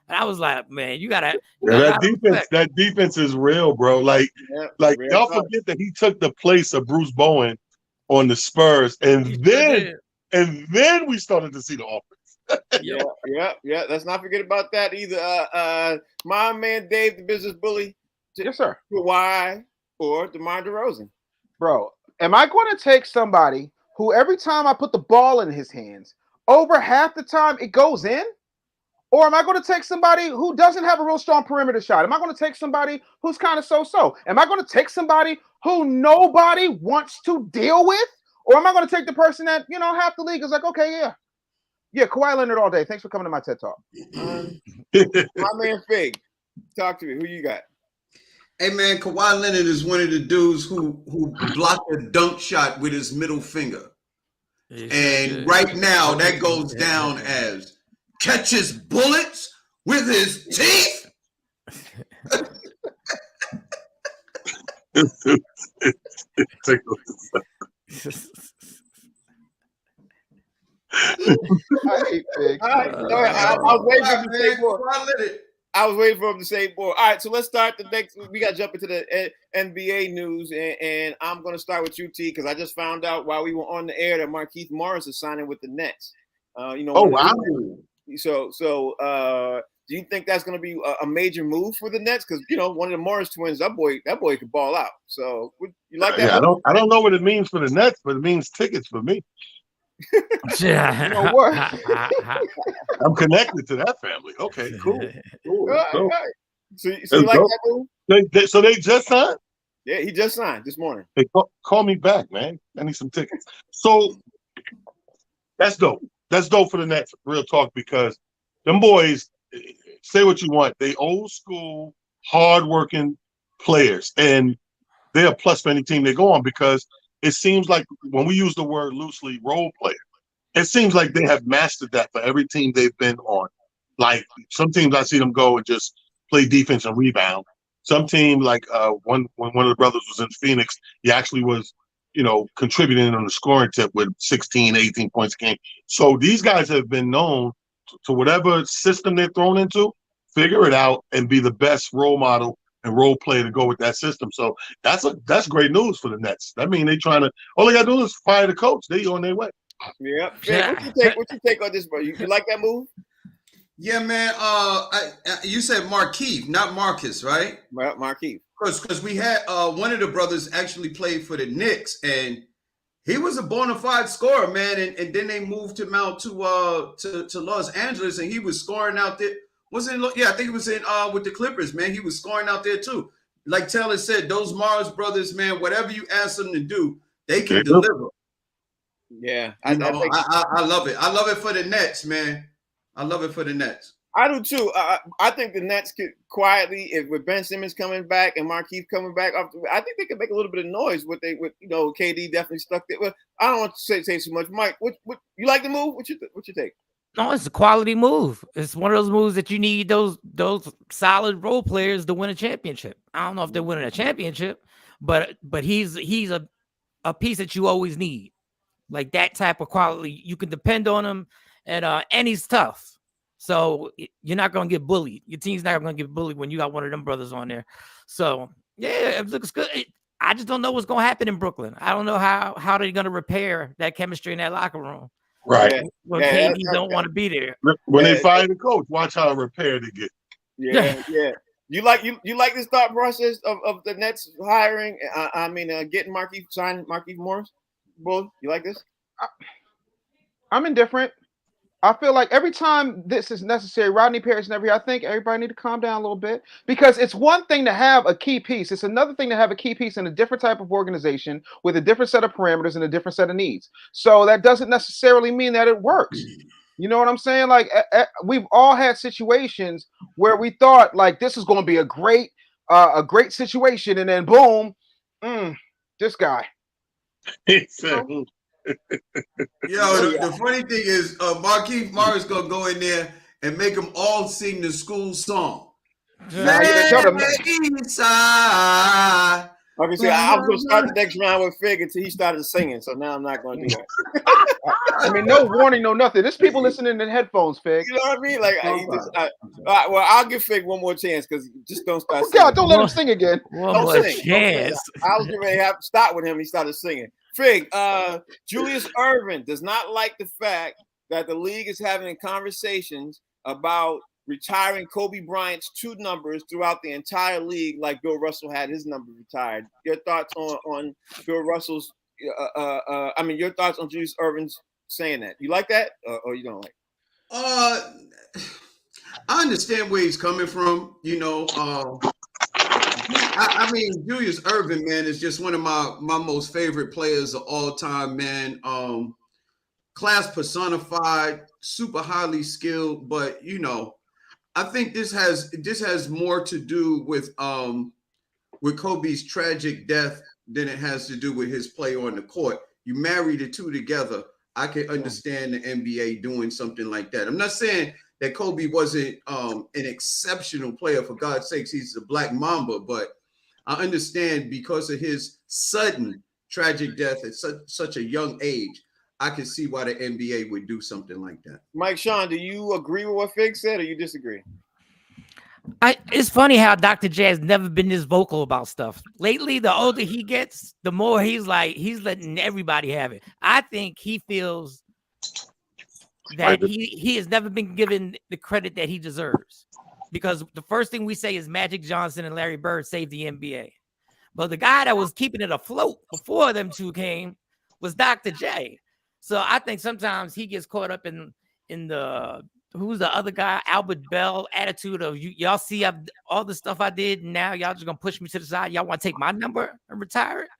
And I was like, man, you gotta. That defense is real, bro. Like y'all forget that he took the place of Bruce Bowen on the Spurs, and then we started to see the offense. Yeah. Let's not forget about that either. My man Dave, the business bully. Yes, sir. Kawhi or DeMar DeRozan. Bro, am I going to take somebody who every time I put the ball in his hands, over half the time it goes in? Or am I going to take somebody who doesn't have a real strong perimeter shot? Am I going to take somebody who's kind of so-so? Am I going to take somebody who nobody wants to deal with? Or am I going to take the person that, half the league is like, okay, yeah, Kawhi Leonard all day. Thanks for coming to my TED Talk. My man Fig, talk to me. Who you got? Hey man, Kawhi Leonard is one of the dudes who blocked a dunk shot with his middle finger. And right now that goes down as catches bullets with his teeth. I hate Big. All right, I was waiting for him to say more. Kawhi Leonard. I was waiting for him to say more. All right, so let's start the next. We got to jump into the NBA news, and I'm going to start with you, T, because I just found out while we were on the air that Markieff Morris is signing with the Nets. Oh wow! So, do you think that's going to be a major move for the Nets? Because one of the Morris twins, that boy could ball out. So, you like that? Yeah, I don't know what it means for the Nets, but it means tickets for me. You know what? I'm connected to that family. Okay, cool. All right. So you like that move? So they just signed? Yeah, he just signed this morning. Hey, call me back, man. I need some tickets. So that's dope. That's dope for the Nets, real talk, because them boys, say what you want, they old school, hardworking players, and they're a plus for any team they go on, because it seems like when we use the word loosely, role player, it seems like they have mastered that for every team they've been on. Like some teams I see them go and just play defense and rebound. Some team, like when one of the brothers was in Phoenix, he actually was, contributing on the scoring tip with 16, 18 points a game. So these guys have been known to whatever system they're thrown into, figure it out and be the best role model and role player to go with that system. So that's great news for the Nets. That means all they gotta do is fire the coach. They on their way. Yeah. What's your take on this, bro? You like that move? Yeah, man. You said Markieff, not Marcus, right? Well, Markieff. Because we had one of the brothers actually played for the Knicks, and he was a bona fide scorer, man. And then they moved him out to Los Angeles, and he was scoring out there. I think it was in with the Clippers, man. He was scoring out there too. Like Taylor said, those Morris brothers, man, whatever you ask them to do, they can deliver. Yeah, I love it. I love it for the Nets, man. I love it for the Nets. I do too. I think the Nets could quietly, with Ben Simmons coming back and Markieff coming back, I think they could make a little bit of noise. KD definitely stuck there. Well, I don't want to say too much. Mike, what you like the move? What you think? No, it's a quality move. It's one of those moves that you need those solid role players to win a championship. I don't know if they're winning a championship, but he's a piece that you always need. Like that type of quality, you can depend on him, and he's tough. So you're not gonna get bullied. Your team's not gonna get bullied when you got one of them brothers on there. So yeah, it looks good. I just don't know what's gonna happen in Brooklyn. I don't know how they're gonna repair that chemistry in that locker room. Right. When KD don't want to be there. When they fire the coach, watch how repaired they get. Yeah. You like this thought process of the Nets hiring? Getting signing Markieff Morris. Bull, you like this? I'm indifferent. I feel like every time this is necessary, Rodney Parrish never here. I think everybody need to calm down a little bit, because it's one thing to have a key piece. It's another thing to have a key piece in a different type of organization with a different set of parameters and a different set of needs. So that doesn't necessarily mean that it works. You know what I'm saying? Like we've all had situations where we thought like this is going to be a great situation, and then boom, this guy. The funny thing is, Markieff Morris gonna go in there and make them all sing the school song. Okay, see, I was going to start the next round with Fig until he started singing, so now I'm not going to do that. No warning, no nothing. There's people listening in headphones, Fig. You know what I mean? Like, I'll give Fig one more chance, because just don't start singing. God, don't let him sing again. One more chance. I was getting ready to have to start with him. He started singing. Fig, Julius Erving does not like the fact that the league is having conversations about retiring Kobe Bryant's 2 numbers throughout the entire league, like Bill Russell had his number retired. Your thoughts on Bill Russell's? Your thoughts on Julius Erving's saying that? You like that, or you don't like? I understand where he's coming from. Julius Erving, man, is just one of my most favorite players of all time, man. Class personified, super highly skilled, but I think this has more to do with with Kobe's tragic death than it has to do with his play on the court. You marry the two together, I can understand the NBA doing something like that. I'm not saying that Kobe wasn't an exceptional player. For God's sakes, he's a Black Mamba, but I understand because of his sudden tragic death at such a young age, I can see why the NBA would do something like that. Mike Sean, do you agree with what Fig said, or you disagree? It's funny how Dr. J has never been this vocal about stuff. Lately, the older he gets, the more he's letting everybody have it. I think he feels that he has never been given the credit that he deserves, because the first thing we say is Magic Johnson and Larry Bird saved the NBA. But the guy that was keeping it afloat before them two came was Dr. J. So I think sometimes he gets caught up in the who's the other guy, Albert Bell attitude of y'all see all the stuff I did, and now y'all just gonna push me to the side. Y'all want to take my number and retire it?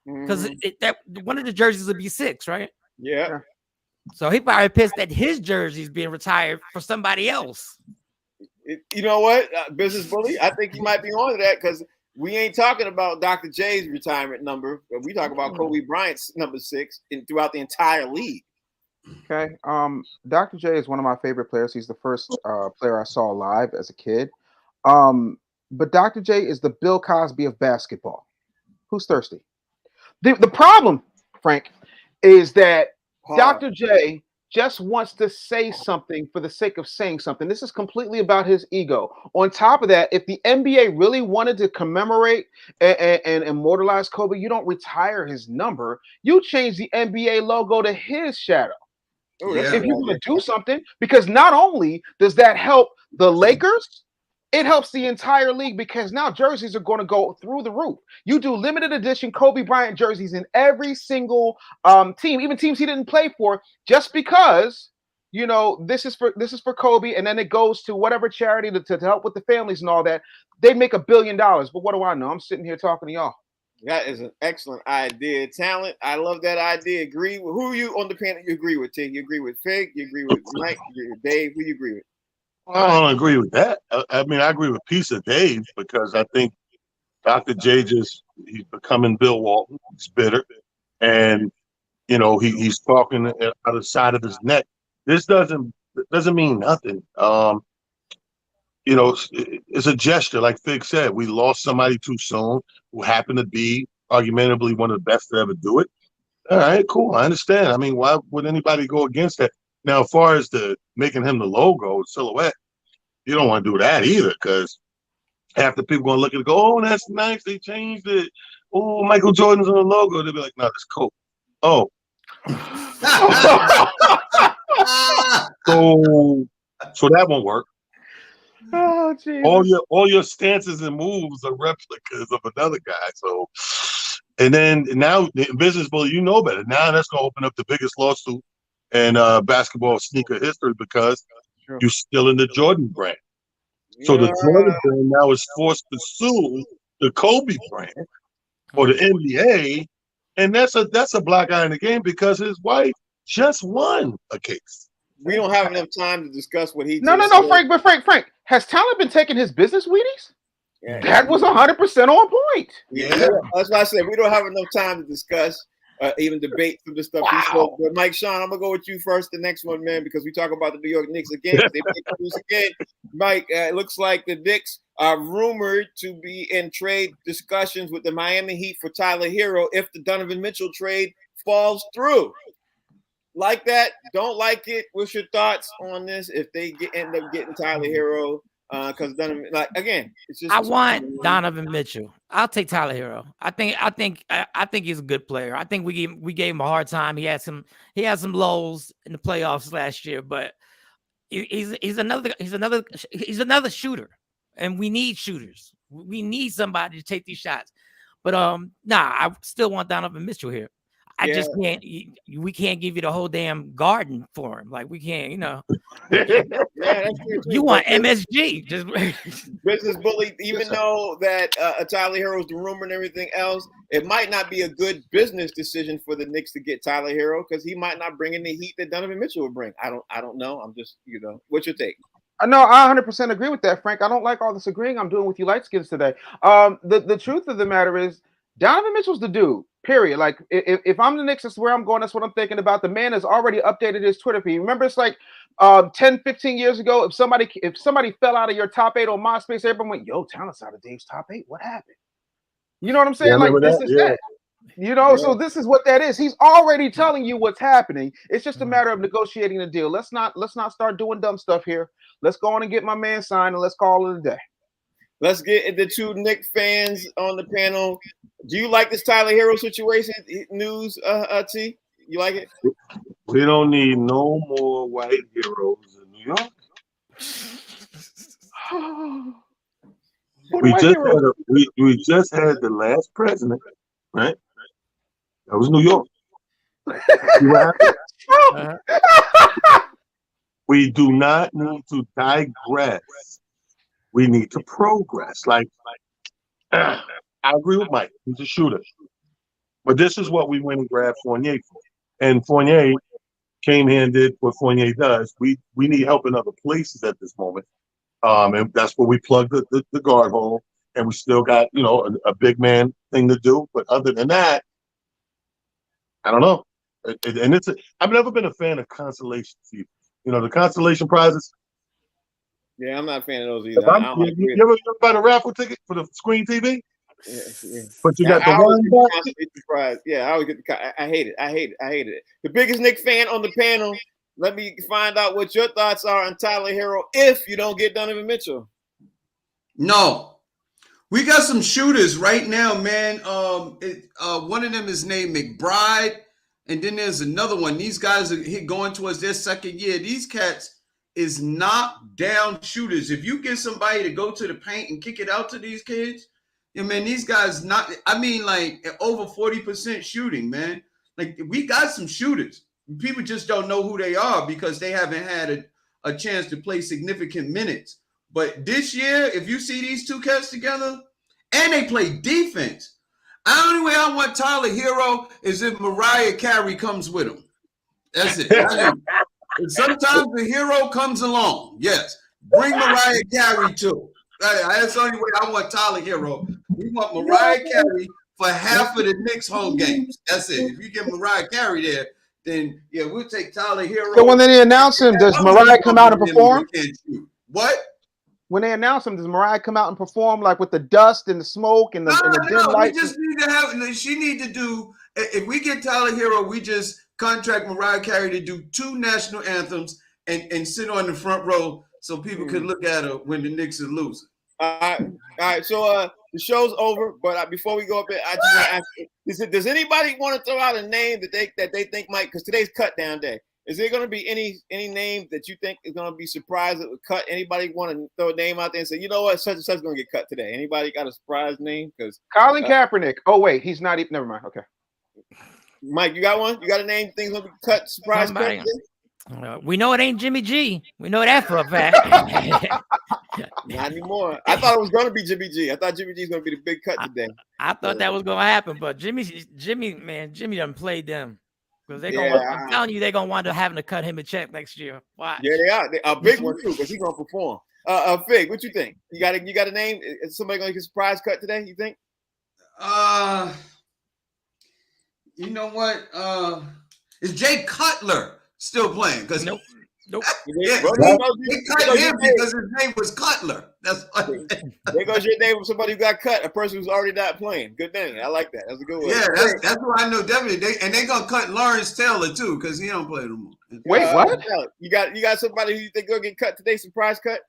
Because that one of the jerseys would be 6, right? Yeah. So he probably pissed that his jersey's being retired for somebody else. You know what, Business Bully? I think you might be on to that, because we ain't talking about Dr. J's retirement number. We talk about Kobe Bryant's number 6 throughout the entire league. Okay. Dr. J is one of my favorite players. He's the first player I saw live as a kid. But Dr. J is the Bill Cosby of basketball. Who's thirsty? The problem, Frank, is that Dr. J just wants to say something for the sake of saying something. This is completely about his ego. On top of that, if the NBA really wanted to commemorate and immortalize Kobe, you don't retire his number. You change the NBA logo to his shadow. If you want to do something, because not only does that help the Lakers, it helps the entire league, because now jerseys are going to go through the roof. You do limited edition Kobe Bryant jerseys in every single team, even teams he didn't play for, just because, you know, this is for Kobe, and then it goes to whatever charity to help with the families and all that. They make $1 billion. But what do I know? I'm sitting here talking to y'all. That is an excellent idea. Talent. I love that idea. Agree with who you on the panel you agree with, T? You agree with Fig? You agree with Mike? You agree with Dave? Who you agree with? I don't agree with that. I mean, I agree with Piece of Dave, because I think Dr. J he's becoming Bill Walton. He's bitter, and you know he's talking out of the side of his neck. This doesn't mean nothing. You know, it's a gesture, like Fig said. We lost somebody too soon who happened to be argumentably one of the best to ever do it. All right, cool. I understand. I mean, why would anybody go against that? Now, as far as making him the logo silhouette, you don't want to do that either, because half the people going to look at it and go, oh, that's nice. They changed it. Oh, Michael Jordan's on the logo. They'll be like, no, that's cool. Oh. So that won't work. Oh, geez. All your stances and moves are replicas of another guy. So, and then now, Business Bully, you know better. Now that's going to open up the biggest lawsuit in basketball sneaker history, because you're still in the Jordan brand. So the Jordan brand now is forced to sue the Kobe brand or the NBA, and that's a black eye in the game, because his wife just won a case. We don't have enough time to discuss what he. No, Frank. But Frank, has Talent been taking his business Wheaties? Yeah. That was 100% on point. Yeah, that's why I said we don't have enough time to discuss, even debate some of the stuff he spoke. But Mike Sean, I'm gonna go with you first. The next one, man, because we talk about the New York Knicks again. They produce again. Mike, it looks like the Knicks are rumored to be in trade discussions with the Miami Heat for Tyler Hero if the Donovan Mitchell trade falls through. Like that? Don't like it? What's your thoughts on this? If they end up getting Tyler Hero, because Donovan, like again, it's just. I want Donovan Mitchell. I'll take Tyler Hero. I think he's a good player. I think we gave him a hard time. He had some lows in the playoffs last year, but he's another shooter, and we need shooters. We need somebody to take these shots. But I still want Donovan Mitchell here. I just can't. We can't give you the whole damn garden for him. Like we can't, you know. That's true. You want MSG? Just Business Bully. Even though that Tyler Hero is the rumor and everything else, it might not be a good business decision for the Knicks to get Tyler Hero, because he might not bring in the heat that Donovan Mitchell will bring. I don't know. I'm just, what's your take? No, I 100% agree with that, Frank. I don't like all this agreeing I'm doing with you light skins today. The truth of the matter is, Donovan Mitchell's the dude. Period. Like, if I'm the Knicks, that's where I'm going. That's what I'm thinking about. The man has already updated his Twitter feed. Remember, it's like 10, 15 years ago. If somebody fell out of your top 8 on MySpace, everyone went, "Yo, Talent's out of Dave's top 8. What happened?" You know what I'm saying? Yeah, Like, remember this that? is Yeah. that. You know, so this is what that is. He's already telling you what's happening. It's just a matter of negotiating the deal. Let's not start doing dumb stuff here. Let's go on and get my man signed and let's call it a day. Let's get the 2 Knicks fans on the panel. Do you like this Tyler Hero situation news, T? You like it? We don't need no more white heroes in New York. We just had the last president, right? That was New York. See what happened? We do not need to digress. We need to progress. I agree with Mike. He's a shooter. But this is what we went and grabbed Fournier for. And Fournier came here and did what Fournier does. We need help in other places at this moment. And that's where we plugged the guard hole. And we still got, a big man thing to do. But other than that, I don't know. I've never been a fan of consolation TV. The consolation prizes. Yeah, I'm not a fan of those either. You ever buy the raffle ticket for the screen TV? Yeah. But you got the one. Yeah, I always get the. I hate it. I hate it. The biggest Knicks fan on the panel. Let me find out what your thoughts are on Tyler Hero if you don't get Donovan Mitchell. No. We got some shooters right now, man. One of them is named McBride, and then there's another one. These guys are going towards their second year. These cats is knockdown shooters. If you get somebody to go to the paint and kick it out to these kids, man, these guys over 40% shooting, man. Like, we got some shooters. People just don't know who they are because they haven't had a chance to play significant minutes. But this year, if you see these 2 cats together and they play defense, the only way I want Tyler Hero is if Mariah Carey comes with him. That's it. Sometimes the hero comes along. Yes. Bring Mariah Carey too. That's the only way I want Tyler Hero. We want Mariah Carey for half of the Knicks home games. That's it. If you get Mariah Carey there, then we'll take Tyler Hero. So when they announce him, does Mariah come out and perform? What? When they announce him, does Mariah come out and perform like with the dust and the smoke and the dim lights? We just need to have. She need to do. If we get Tyler Hero, we just contract Mariah Carey to do 2 national anthems and sit on the front row so people could look at her when the Knicks are losing. All right. So the show's over, but before we go up there, I just want to ask you, does anybody want to throw out a name that they think might? Because today's cut down day. Is there going to be any name that you think is going to be surprised that would cut? Anybody want to throw a name out there and say, you know what, such and such is going to get cut today? Anybody got a surprise name? Because Colin Kaepernick. Oh wait, he's not even. Never mind. Okay. Mike, you got one? You got a name? Things going to be cut? Surprise cut? We know it ain't Jimmy G. We know that for a fact. Not anymore. I thought it was going to be Jimmy G. I thought Jimmy G is going to be the big cut today. I thought that was going to happen, but Jimmy done played them. Because I'm telling you, they're gonna wind up having to cut him a check next year. Watch. Yeah, they are. A big one too, because he's gonna perform. Fig, what you think? You got a name? Is somebody gonna get a surprise cut today? You think? You know what? Is Jay Cutler still playing? Because Nope. Yeah, they cut him because his name was Cutler. That's there goes your name with somebody who got cut, a person who's already not playing. Good name. I like that. That's a good one. Yeah, that's what I know definitely. They're gonna cut Lawrence Taylor too because he don't play no more. Wait, what? You got somebody who you think gonna get cut today? Surprise cut?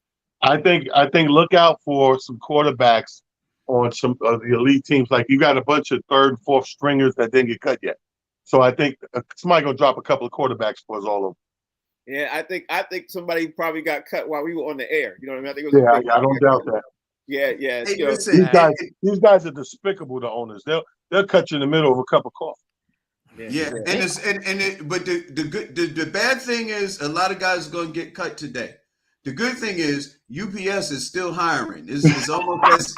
I think look out for some quarterbacks on some of the elite teams. Like, you got a bunch of 3rd and 4th stringers that didn't get cut yet. So I think somebody gonna drop a couple of quarterbacks for us all over. Yeah, I think somebody probably got cut while we were on the air. You know what I mean? I think I don't doubt that. Yeah. Hey, you know, listen, these guys are despicable to owners. They'll cut you in the middle of a cup of coffee. Yeah, but the bad thing is a lot of guys are going to get cut today. The good thing is UPS is still hiring. It's almost as.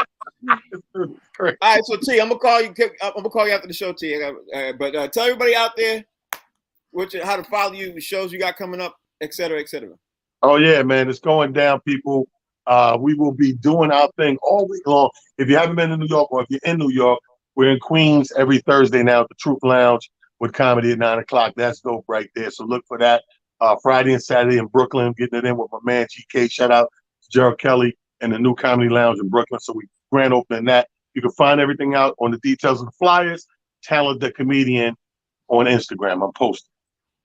All right, so T, I'm gonna call you. I'm gonna call you after the show, T. But tell everybody out there how to follow you, the shows you got coming up, et cetera, et cetera. Oh yeah, man, it's going down, people. We will be doing our thing all week long. If you haven't been to New York, or if you're in New York, we're in Queens every Thursday now at the Truth Lounge with comedy at 9 o'clock. That's dope right there. So look for that. Friday and Saturday in Brooklyn, getting it in with my man GK. Shout out to Gerald Kelly and the new Comedy Lounge in Brooklyn. So we grand opening that. You can find everything out on the details of the flyers. Talent the Comedian on Instagram. I'm posting.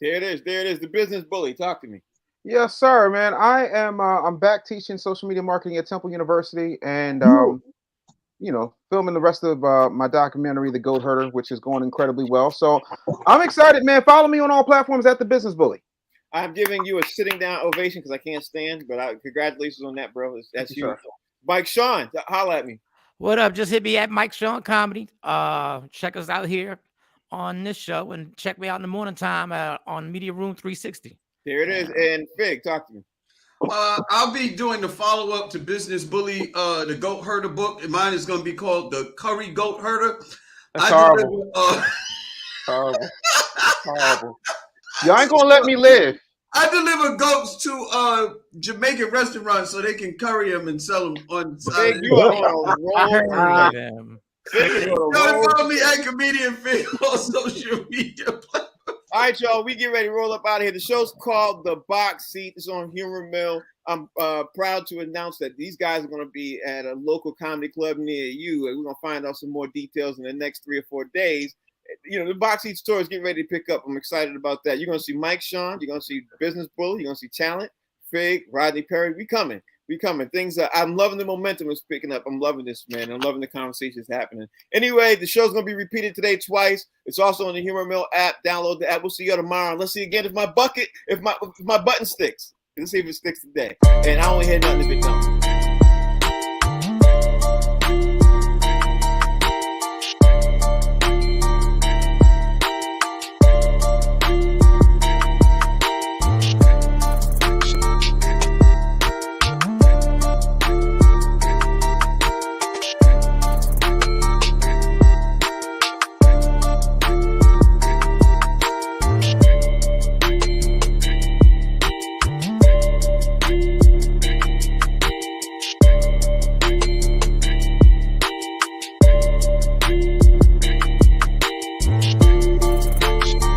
There it is. There it is. The Business Bully. Talk to me. Yes, sir, man. I am. I'm back teaching social media marketing at Temple University, and you know, filming the rest of my documentary, The Goat Herder, which is going incredibly well. So I'm excited, man. Follow me on all platforms at The Business Bully. I'm giving you a sitting down ovation because I can't stand, but congratulations on that, bro. That's Thank you, you. Mike Sean, holla at me. What up? Just hit me at Mike Sean Comedy. Check us out here on this show, and check me out in the morning time on Media Room 360. There it is. And Fig, talk to me. I'll be doing the follow-up to Business Bully, the Goat Herder book, and mine is going to be called The Curry Goat Herder. That's horrible. Horrible. Horrible. Y'all ain't gonna let me live. I deliver goats to Jamaican restaurants so they can curry them and sell them on Fig, you are on a roll. Follow me at Comedian Fig on social media platforms. All right, y'all, we get ready to roll up out of here. The show's called The Box Seat. It's on Humor Mill. I'm proud to announce that these guys are going to be at a local comedy club near you. We're going to find out some more details in the next 3 or 4 days. You know, the Box Seat store is getting ready to pick up. I'm excited about that. You're going to see Mike Sean. You're going to see Business Bully. You're going to see Talent, Fig, Rodney Perry. We coming. Things I'm loving the momentum is picking up. I'm loving this, man. I'm loving the conversations happening. Anyway, the show's gonna be repeated today twice. It's also on the Humor Mill app. Download the app. We'll see you tomorrow. And let's see again if my button sticks. Let's see if it sticks today. And I don't hear nothing if it don't.